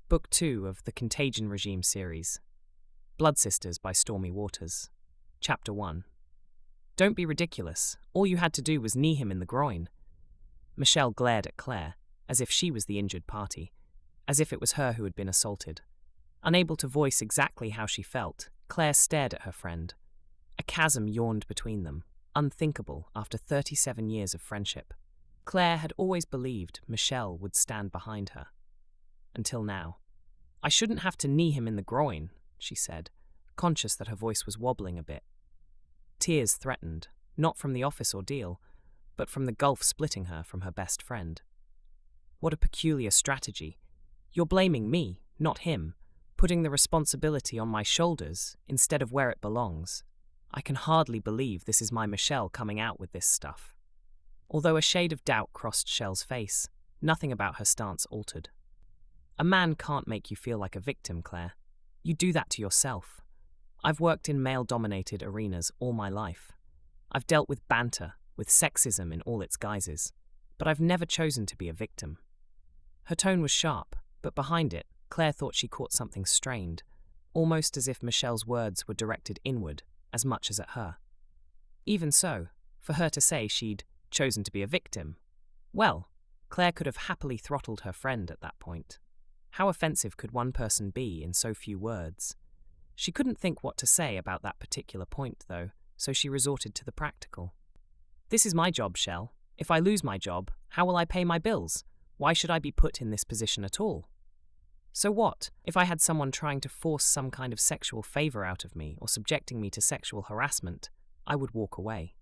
Book 2 of the Contagion Regime series, Blood Sisters by Stormy Waters. Chapter 1. Don't be ridiculous. All you had to do was knee him in the groin. Michelle glared at Claire, as if she was the injured party, as if it was her who had been assaulted. Unable to voice exactly how she felt, Claire stared at her friend. A chasm yawned between them, unthinkable after 37 years of friendship. Claire had always believed Michelle would stand behind her. Until now. I shouldn't have to knee him in the groin, she said, conscious that her voice was wobbling a bit. Tears threatened, not from the office ordeal, but from the gulf splitting her from her best friend. What a peculiar strategy. You're blaming me, not him, putting the responsibility on my shoulders instead of where it belongs. I can hardly believe this is my Michelle coming out with this stuff. Although a shade of doubt crossed Shell's face, nothing about her stance altered. A man can't make you feel like a victim, Claire. You do that to yourself. I've worked in male-dominated arenas all my life. I've dealt with banter, with sexism in all its guises, but I've never chosen to be a victim. Her tone was sharp, but behind it, Claire thought she caught something strained, almost as if Michelle's words were directed inward as much as at her. Even so, for her to say she'd chosen to be a victim, well, Claire could have happily throttled her friend at that point. How offensive could one person be in so few words? She couldn't think what to say about that particular point, though, so she resorted to the practical. This is my job, Shell. If I lose my job, how will I pay my bills? Why should I be put in this position at all? So what, if I had someone trying to force some kind of sexual favor out of me or subjecting me to sexual harassment, I would walk away.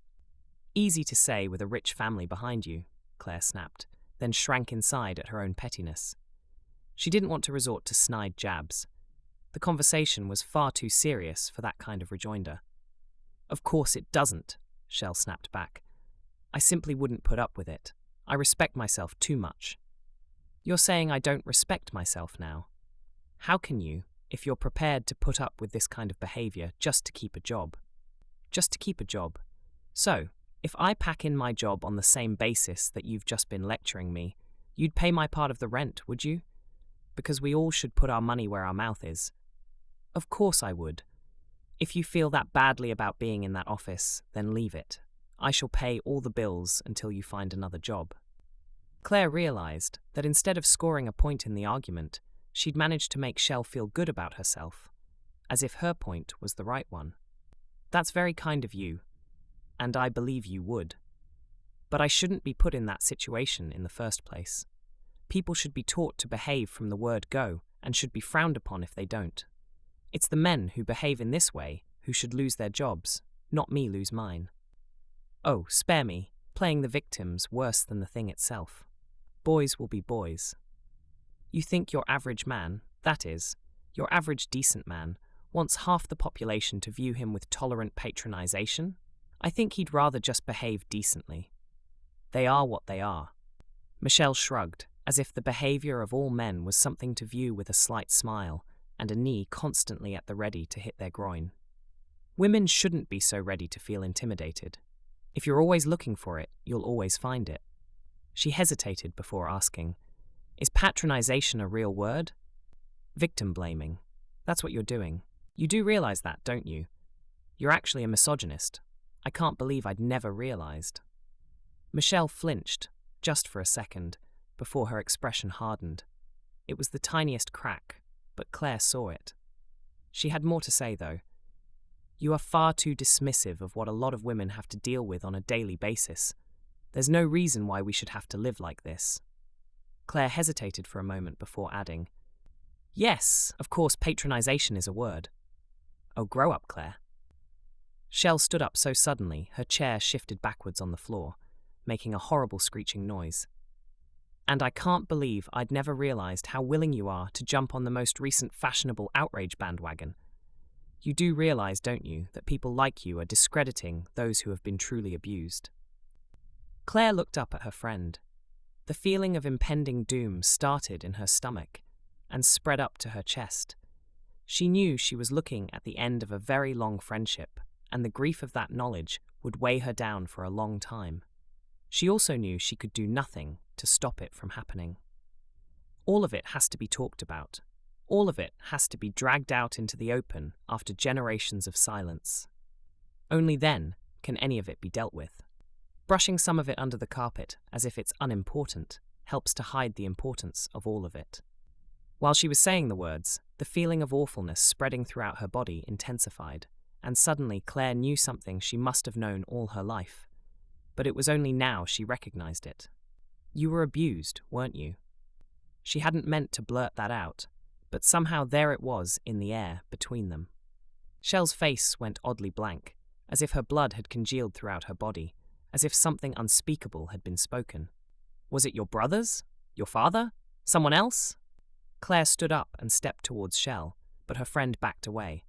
Easy to say with a rich family behind you, Claire snapped, then shrank inside at her own pettiness. She didn't want to resort to snide jabs. The conversation was far too serious for that kind of rejoinder. Of course it doesn't, Shell snapped back. I simply wouldn't put up with it. I respect myself too much. You're saying I don't respect myself now. How can you, if you're prepared to put up with this kind of behavior just to keep a job? Just to keep a job. So, if I pack in my job on the same basis that you've just been lecturing me, you'd pay my part of the rent, would you? Because we all should put our money where our mouth is. Of course I would. If you feel that badly about being in that office, then leave it. I shall pay all the bills until you find another job. Claire realized that instead of scoring a point in the argument, she'd managed to make Shell feel good about herself, as if her point was the right one. That's very kind of you, and I believe you would. But I shouldn't be put in that situation in the first place. People should be taught to behave from the word go and should be frowned upon if they don't. It's the men who behave in this way who should lose their jobs, not me lose mine. Oh, spare me, playing the victim's worse than the thing itself. Boys will be boys. You think your average man, that is, your average decent man, wants half the population to view him with tolerant patronization? I think he'd rather just behave decently. They are what they are. Michelle shrugged, as if the behavior of all men was something to view with a slight smile and a knee constantly at the ready to hit their groin. Women shouldn't be so ready to feel intimidated. If you're always looking for it, you'll always find it. She hesitated before asking, is patronization a real word? Victim blaming. That's what you're doing. You do realize that, don't you? You're actually a misogynist. I can't believe I'd never realized. Michelle flinched, just for a second, before her expression hardened. It was the tiniest crack, but Claire saw it. She had more to say, though. You are far too dismissive of what a lot of women have to deal with on a daily basis. There's no reason why we should have to live like this. Claire hesitated for a moment before adding, yes, of course, patronization is a word. Oh, grow up, Claire. Shell stood up so suddenly, her chair shifted backwards on the floor, making a horrible screeching noise. And I can't believe I'd never realized how willing you are to jump on the most recent fashionable outrage bandwagon. You do realize, don't you, that people like you are discrediting those who have been truly abused? Claire looked up at her friend. The feeling of impending doom started in her stomach and spread up to her chest. She knew she was looking at the end of a very long friendship, and the grief of that knowledge would weigh her down for a long time. She also knew she could do nothing to stop it from happening. All of it has to be talked about, All of it has to be dragged out into the open after generations of silence. Only then can any of it be dealt with. Brushing some of it under the carpet as if it's unimportant helps to hide the importance of all of it. While she was saying the words, the feeling of awfulness spreading throughout her body intensified, and suddenly Claire knew something she must have known all her life. But it was only now she recognized it. You were abused, weren't you? She hadn't meant to blurt that out, but somehow there it was in the air between them. Shell's face went oddly blank, as if her blood had congealed throughout her body, as if something unspeakable had been spoken. Was it your brothers? Your father? Someone else? Claire stood up and stepped towards Shell, but her friend backed away,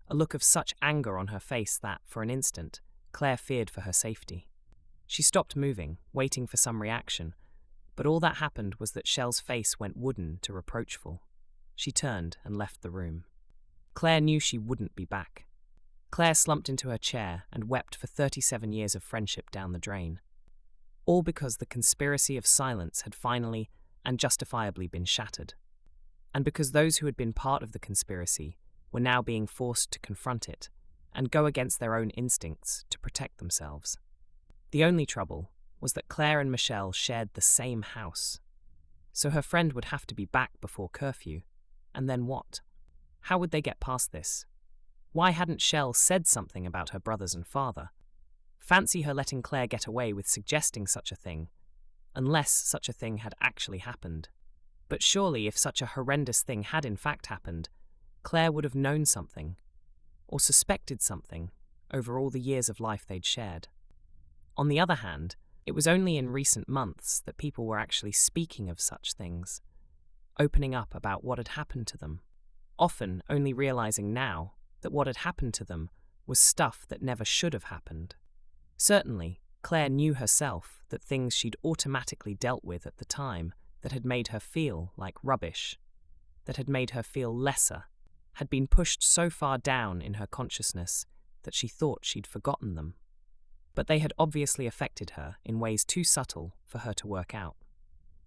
a look of such anger on her face that, for an instant, Claire feared for her safety. She stopped moving, waiting for some reaction, but all that happened was that Shell's face went wooden to reproachful. She turned and left the room. Claire knew she wouldn't be back. Claire slumped into her chair and wept for 37 years of friendship down the drain. All because the conspiracy of silence had finally and justifiably been shattered. And because those who had been part of the conspiracy were now being forced to confront it and go against their own instincts to protect themselves. The only trouble was that Claire and Michelle shared the same house. So her friend would have to be back before curfew. And then what? How would they get past this? Why hadn't Shell said something about her brothers and father? Fancy her letting Claire get away with suggesting such a thing, unless such a thing had actually happened. But surely if such a horrendous thing had in fact happened, Claire would have known something, or suspected something, over all the years of life they'd shared. On the other hand, it was only in recent months that people were actually speaking of such things, opening up about what had happened to them, often only realizing now that what had happened to them was stuff that never should have happened. Certainly, Claire knew herself that things she'd automatically dealt with at the time that had made her feel like rubbish, that had made her feel lesser, had been pushed so far down in her consciousness that she thought she'd forgotten them. But they had obviously affected her in ways too subtle for her to work out.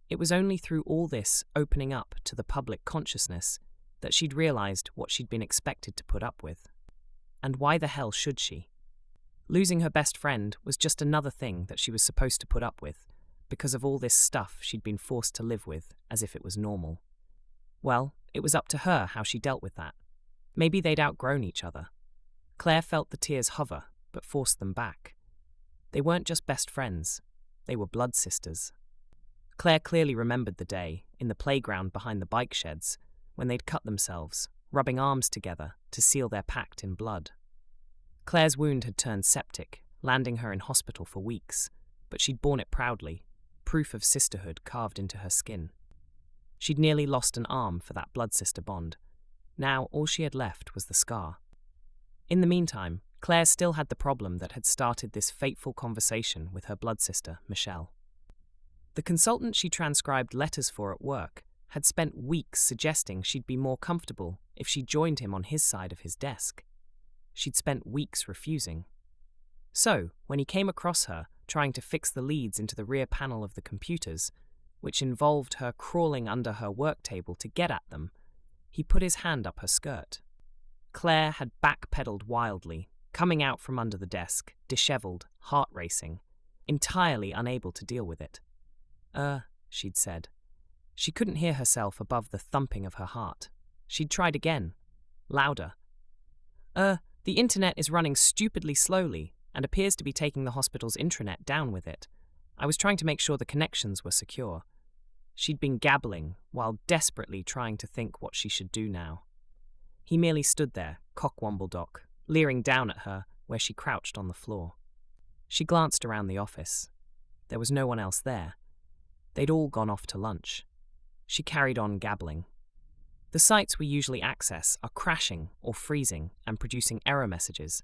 It was only through all this opening up to the public consciousness that she'd realized what she'd been expected to put up with. And why the hell should she? Losing her best friend was just another thing that she was supposed to put up with, because of all this stuff she'd been forced to live with as if it was normal. Well, it was up to her how she dealt with that. Maybe they'd outgrown each other. Claire felt the tears hover, but forced them back. They weren't just best friends, they were blood sisters. Claire clearly remembered the day, in the playground behind the bike sheds, when they'd cut themselves, rubbing arms together to seal their pact in blood. Claire's wound had turned septic, landing her in hospital for weeks, but she'd borne it proudly, proof of sisterhood carved into her skin. She'd nearly lost an arm for that blood sister bond. Now all she had left was the scar. In the meantime, Claire still had the problem that had started this fateful conversation with her blood sister, Michelle. The consultant she transcribed letters for at work had spent weeks suggesting she'd be more comfortable if she joined him on his side of his desk. She'd spent weeks refusing. So, when he came across her trying to fix the leads into the rear panel of the computers, which involved her crawling under her work table to get at them, he put his hand up her skirt. Claire had backpedaled wildly, coming out from under the desk, dishevelled, heart racing, entirely unable to deal with it. She'd said. She couldn't hear herself above the thumping of her heart. She'd tried again, louder. The internet is running stupidly slowly and appears to be taking the hospital's intranet down with it. I was trying to make sure the connections were secure. She'd been gabbling while desperately trying to think what she should do now. He merely stood there, cock-wombledock, leering down at her where she crouched on the floor. She glanced around the office. There was no one else there. They'd all gone off to lunch. She carried on gabbling. The sites we usually access are crashing or freezing and producing error messages.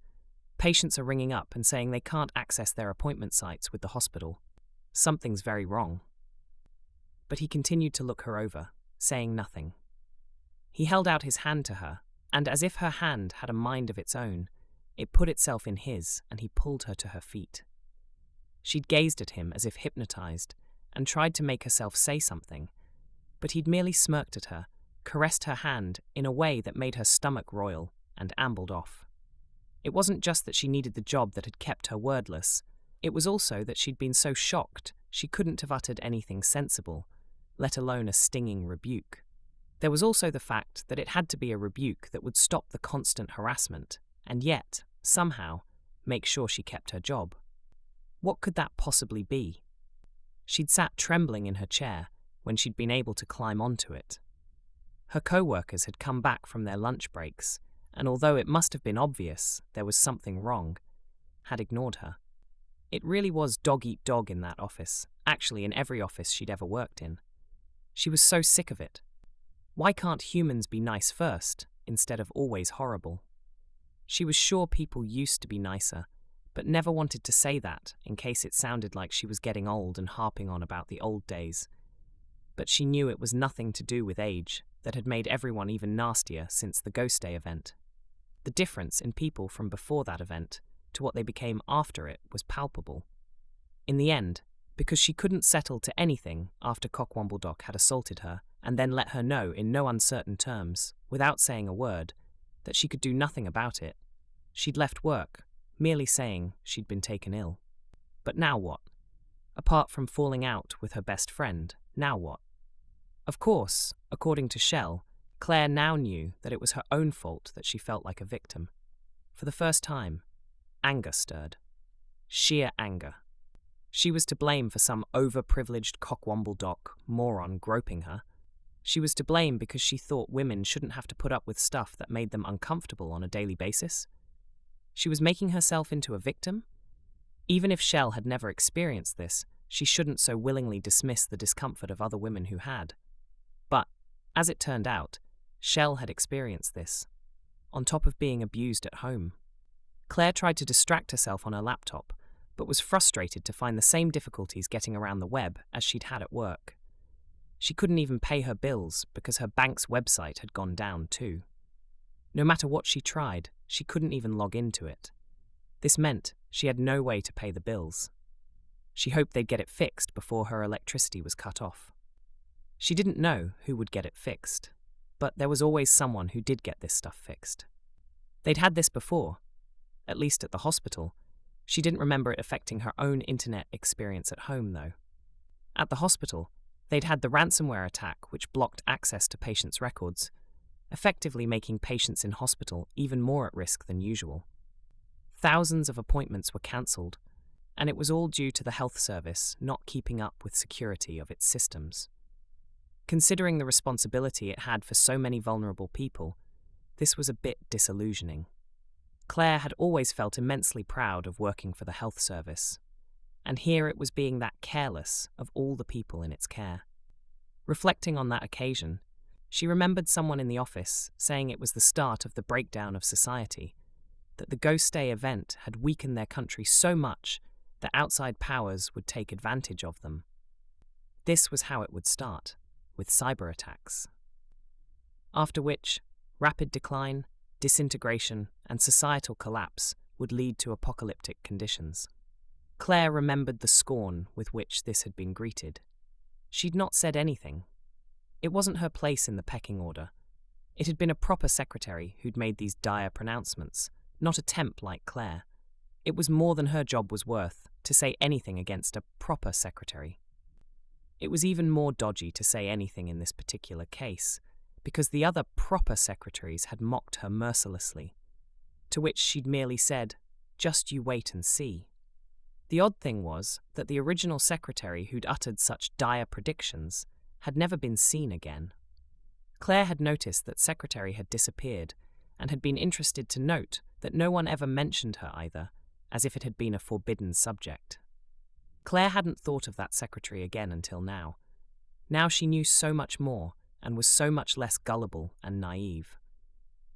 Patients are ringing up and saying they can't access their appointment sites with the hospital. Something's very wrong. But he continued to look her over, saying nothing. He held out his hand to her, and as if her hand had a mind of its own, it put itself in his and he pulled her to her feet. She'd gazed at him as if hypnotized and tried to make herself say something, but he'd merely smirked at her caressed her hand in a way that made her stomach roil, and ambled off. It wasn't just that she needed the job that had kept her wordless, it was also that she'd been so shocked she couldn't have uttered anything sensible, let alone a stinging rebuke. There was also the fact that it had to be a rebuke that would stop the constant harassment, and yet, somehow, make sure she kept her job. What could that possibly be? She'd sat trembling in her chair when she'd been able to climb onto it. Her co-workers had come back from their lunch breaks, and although it must have been obvious there was something wrong, had ignored her. It really was dog-eat-dog in that office, actually in every office she'd ever worked in. She was so sick of it. Why can't humans be nice first, instead of always horrible? She was sure people used to be nicer, but never wanted to say that in case it sounded like she was getting old and harping on about the old days. But she knew it was nothing to do with age that had made everyone even nastier since the Ghost Day event. The difference in people from before that event to what they became after it was palpable. In the end, because she couldn't settle to anything after Cockwombledock had assaulted her and then let her know in no uncertain terms, without saying a word, that she could do nothing about it, she'd left work, merely saying she'd been taken ill. But now what? Apart from falling out with her best friend, now what? Of course, according to Shell, Claire now knew that it was her own fault that she felt like a victim. For the first time, anger stirred. Sheer anger. She was to blame for some overprivileged Cockwombledock moron groping her. She was to blame because she thought women shouldn't have to put up with stuff that made them uncomfortable on a daily basis. She was making herself into a victim? Even if Shell had never experienced this, she shouldn't so willingly dismiss the discomfort of other women who had. But, as it turned out, Shell had experienced this, on top of being abused at home. Claire tried to distract herself on her laptop, but was frustrated to find the same difficulties getting around the web as she'd had at work. She couldn't even pay her bills because her bank's website had gone down too. No matter what she tried, she couldn't even log into it. This meant she had no way to pay the bills. She hoped they'd get it fixed before her electricity was cut off. She didn't know who would get it fixed, but there was always someone who did get this stuff fixed. They'd had this before, at least at the hospital. She didn't remember it affecting her own internet experience at home, though. At the hospital, they'd had the ransomware attack which blocked access to patients' records, effectively making patients in hospital even more at risk than usual. Thousands of appointments were cancelled, and it was all due to the health service not keeping up with security of its systems. Considering the responsibility it had for so many vulnerable people, this was a bit disillusioning. Claire had always felt immensely proud of working for the health service, and here it was being that careless of all the people in its care. Reflecting on that occasion, she remembered someone in the office saying it was the start of the breakdown of society, that the Ghost Day event had weakened their country so much that outside powers would take advantage of them. This was how it would start, with cyber attacks. After which, rapid decline, disintegration, and societal collapse would lead to apocalyptic conditions. Claire remembered the scorn with which this had been greeted. She'd not said anything. It wasn't her place in the pecking order. It had been a proper secretary who'd made these dire pronouncements, not a temp like Claire. It was more than her job was worth to say anything against a proper secretary. It was even more dodgy to say anything in this particular case, because the other proper secretaries had mocked her mercilessly, to which she'd merely said, "Just you wait and see." The odd thing was that the original secretary who'd uttered such dire predictions had never been seen again. Claire had noticed that secretary had disappeared and had been interested to note that no one ever mentioned her either, as if it had been a forbidden subject. Claire hadn't thought of that secretary again until now. Now she knew so much more and was so much less gullible and naive.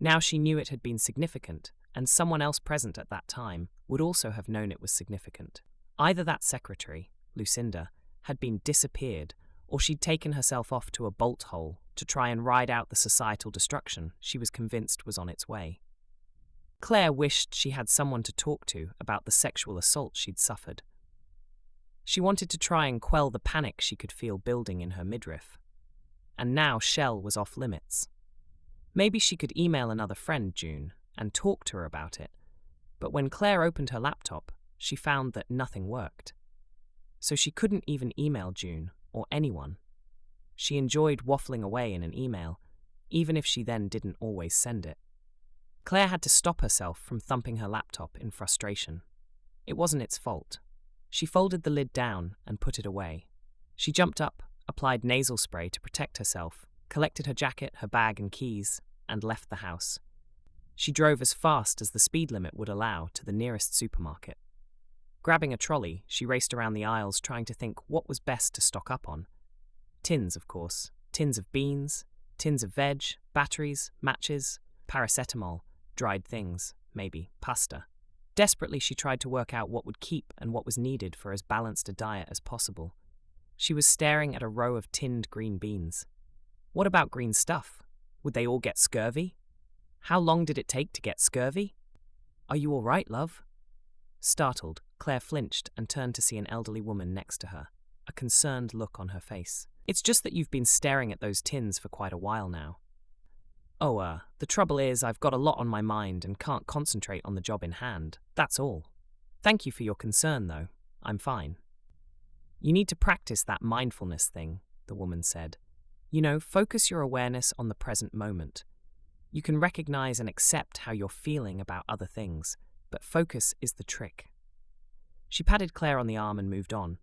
Now she knew it had been significant, and someone else present at that time would also have known it was significant. Either that secretary, Lucinda, had been disappeared, or she'd taken herself off to a bolt hole to try and ride out the societal destruction she was convinced was on its way. Claire wished she had someone to talk to about the sexual assault she'd suffered. She wanted to try and quell the panic she could feel building in her midriff. and now Shell was off limits. Maybe she could email another friend, June, and talk to her about it, but when Claire opened her laptop, she found that nothing worked. So she couldn't even email June or anyone. She enjoyed waffling away in an email, even if she then didn't always send it. Claire had to stop herself from thumping her laptop in frustration. It wasn't its fault. She folded the lid down and put it away. She jumped up, applied nasal spray to protect herself, collected her jacket, her bag and keys, and left the house. She drove as fast as the speed limit would allow to the nearest supermarket. Grabbing a trolley, she raced around the aisles trying to think what was best to stock up on. Tins, of course. Tins of beans, tins of veg, batteries, matches, paracetamol, dried things, maybe pasta. Desperately, she tried to work out what would keep and what was needed for as balanced a diet as possible. She was staring at a row of tinned green beans. What about green stuff? Would they all get scurvy? How long did it take to get scurvy? Are you all right, love? Startled, Claire flinched and turned to see an elderly woman next to her, a concerned look on her face. It's just that you've been staring at those tins for quite a while now. Oh, the trouble is I've got a lot on my mind and can't concentrate on the job in hand, that's all. Thank you for your concern, though. I'm fine. You need to practice that mindfulness thing, the woman said. Focus your awareness on the present moment. You can recognize and accept how you're feeling about other things, but focus is the trick. She patted Claire on the arm and moved on,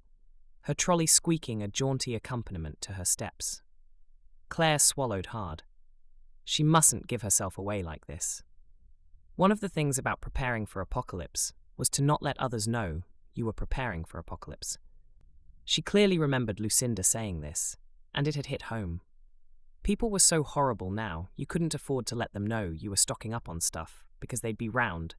her trolley squeaking a jaunty accompaniment to her steps. Claire swallowed hard. She mustn't give herself away like this. One of the things about preparing for apocalypse was to not let others know you were preparing for apocalypse. She clearly remembered Lucinda saying this, and it had hit home. People were so horrible now, you couldn't afford to let them know you were stocking up on stuff, because they'd be round,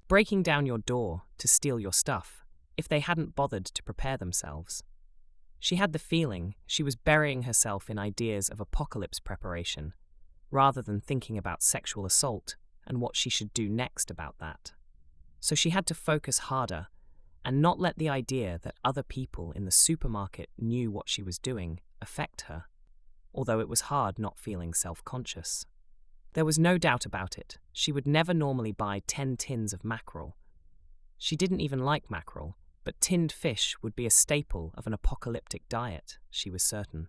breaking down your door to steal your stuff, if they hadn't bothered to prepare themselves. She had the feeling she was burying herself in ideas of apocalypse preparation, rather than thinking about sexual assault and what she should do next about that. So she had to focus harder and not let the idea that other people in the supermarket knew what she was doing affect her, although it was hard not feeling self-conscious. There was no doubt about it, she would never normally buy 10 tins of mackerel. She didn't even like mackerel, but tinned fish would be a staple of an apocalyptic diet, she was certain.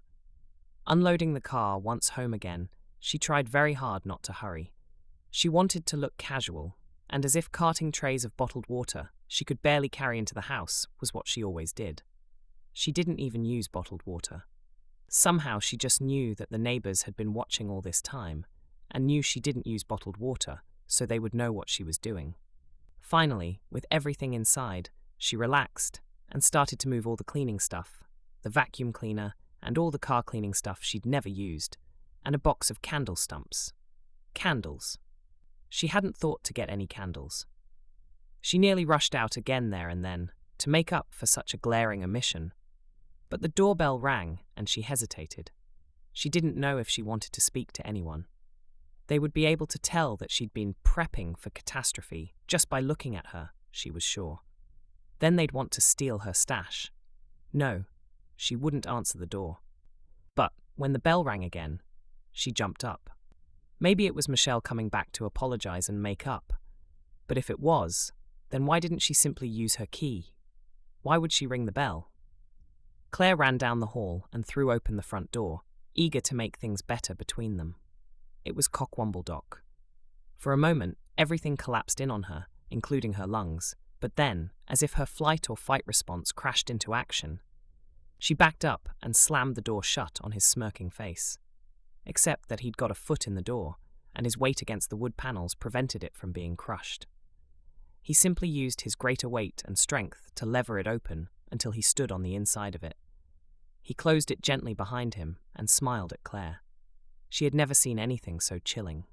Unloading the car once home again, she tried very hard not to hurry. She wanted to look casual, and as if carting trays of bottled water she could barely carry into the house was what she always did. She didn't even use bottled water. Somehow she just knew that the neighbors had been watching all this time, and knew she didn't use bottled water, so they would know what she was doing. Finally, with everything inside, she relaxed and started to move all the cleaning stuff, the vacuum cleaner, and all the car cleaning stuff she'd never used, and a box of candle stumps. Candles. She hadn't thought to get any candles. She nearly rushed out again there and then, to make up for such a glaring omission. But the doorbell rang, and she hesitated. She didn't know if she wanted to speak to anyone. They would be able to tell that she'd been prepping for catastrophe just by looking at her, she was sure. Then they'd want to steal her stash. No, she wouldn't answer the door. But when the bell rang again, she jumped up. Maybe it was Michelle coming back to apologize and make up. But if it was, then why didn't she simply use her key? Why would she ring the bell? Claire ran down the hall and threw open the front door, eager to make things better between them. It was cock-womble-dock. For a moment, everything collapsed in on her, including her lungs, but then, as if her flight or fight response crashed into action, she backed up and slammed the door shut on his smirking face. Except that he'd got a foot in the door, and his weight against the wood panels prevented it from being crushed. He simply used his greater weight and strength to lever it open until he stood on the inside of it. He closed it gently behind him and smiled at Claire. She had never seen anything so chilling.